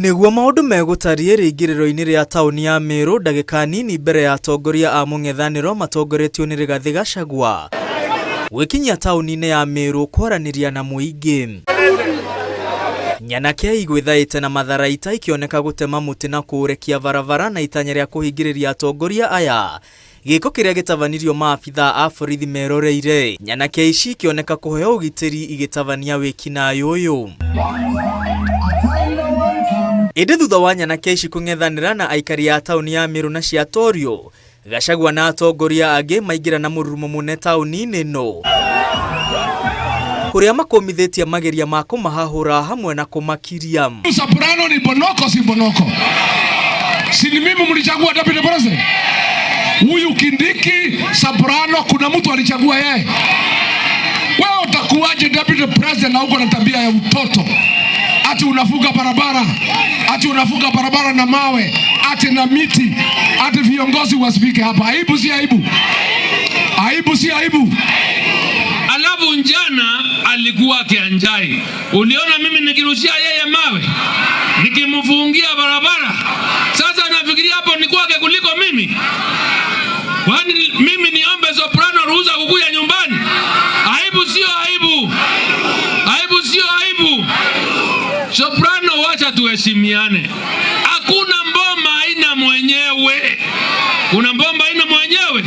Nĩguo maũndũ megũtarie rĩingĩrĩro-inĩ rĩa taũni ya Meru ndagĩka nini mbere ya atongoria a mũng'ethanĩro matongoretio nĩ Rigathĩ Gachagua gũkinyia taũni-inĩ ya Meru kwaranĩria na mũingĩ. Nyanake igwethaĩte na matharaita ikioneka gũtema mũtĩ na kũũrekia barabara na itanya rĩa kũhingĩrĩria atongoria aya, gĩko kĩrĩa gĩtabanirio maabitha a borithi meroreire. Nyanake ici ikioneka kũheo ũgitĩri igĩtabania wĩkinaĩ ũyũ. Ĩndĩ thutha wa nyanake ici kũng'ethanĩra na aikari a taũni ya Meru na ciatorio, Gachagua na atongoria angĩ maingĩra na mũrurumo mũnene taũni-inĩ ĩno, kũrĩa makomithĩtie mageria ma kũmahahũra hamwe na kũmakiria. Soprano ni bonoko si bonoko. Si ni mimi mlichagua deputy president? Huyu Kindiki Soprano kuna mtu alichagua yeye. Wewe utakuwaje deputy president na uko na tabia ya utoto? Ati unafunga barabara na mawe, ati na miti, ati viongozi wasifike hapa. Aibu si aibu? Aibu si aibu? Alafu njana alikuwa kianjai. Uliona mimi nikirushia yeye mawe, nikimfungia barabara. Sasa nafikiria hapo ni kwake kuliko mimi. Kwani mimi niombe Soprano ruhusa kukuja nyumbani? Aibu sio aibu? Aibu sio aibu? Soprano, wacha tuheshimiane. Hakuna mboma haina mwenyewe. Kuna mboma haina mwenyewe.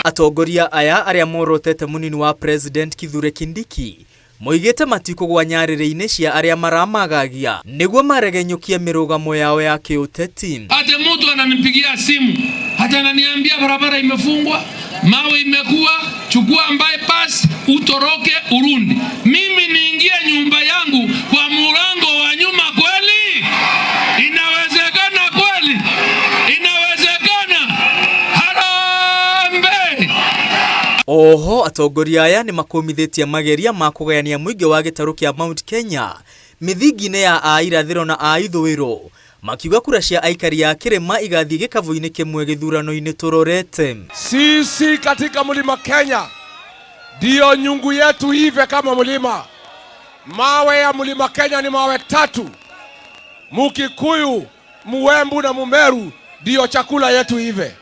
Atongoria aya arĩa morotete munini wa President Kithure Kindiki moigĩte matikũgwa nyarĩrĩ-inĩ cia arĩa maramagagia nĩguo maregenyũkie mĩrũgamo yao ya kĩũteti. Hata mtu ananipigia simu, hata ananiambia barabara imefungwa, mawe imekuwa, chukua bypass utoroke Urundi. Mimi niingie nyumba yangu kwa mulango wa nyuma kweli? Inawezekana kweli? Inawezekana? Harambe! Oho, atongoria aya nĩ makomithĩtie mageria ma kũgayania mũingĩ wa gĩtarũ kĩa Mount Kenya mĩthingi-inĩ ya a irathĩro na a ithũĩro, makiuga kura cia aikari a kĩrĩma igathiĩ gĩkabũ-inĩ kĩmwe gĩthurano-inĩ tũrorete. Sisi katika mlima Kenya ndio nyungu yetu ive kama mlima. Mawe ya mlima Kenya ni mawe 3. Mukikuyu, Muembu na Mumeru ndio chakula yetu ive.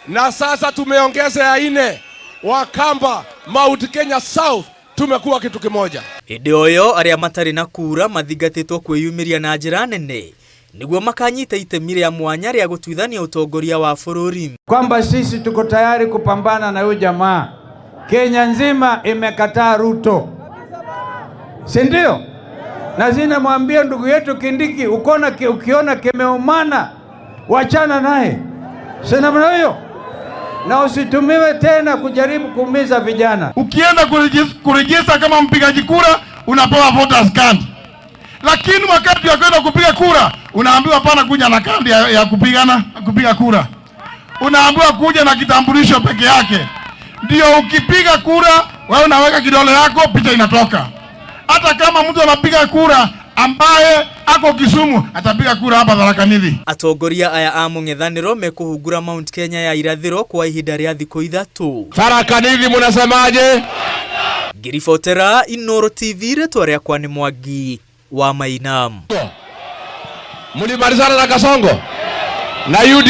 Na sasa tumeongeza ya 4, Wakamba, Mount Kenya South, tumekuwa kitu kimoja. Hĩndĩ oyo arĩa matarĩ na kura mathingatĩtwo kwĩyumĩria na njĩra nene nĩguo makanyita itemi rĩa mwanya rĩa gũtuithania ũtongoria wa bũrũri. Kwamba sisi tuko tayari kupambana na huyu jamaa. Kenya nzima imekataa Ruto, si ndio? Na zina mwambia ndugu yetu Kindiki, ukiona kimeumana wachana naye, si namna hiyo, na usitumiwe tena kujaribu kuumiza vijana. Ukienda kurejista kama mpigaji kura unapewa voters card, lakini wakati wa kwenda kupiga kura unaambiwa hapana kuja na kadi ya kupiga kura, unaambiwa kuja na kitambulisho peke yake. Ndio ukipiga kura wewe unaweka kidole yako, picha inatoka. Hata kama mtu anapiga kura ambaye ako Kisumu atapiga kura hapa Tharaka Nithi. Atongoria aya a mũng'ethanĩro mekũhungura Mount Kenya ya irathĩro kwa ihinda rĩa thikũ 3. Tharaka Nithi munasemaje? Ngiribotera Inooro TV, rĩtwa rĩakwa nĩ Mwangi wa Mainam. Mulimalizana na Kasongo na UD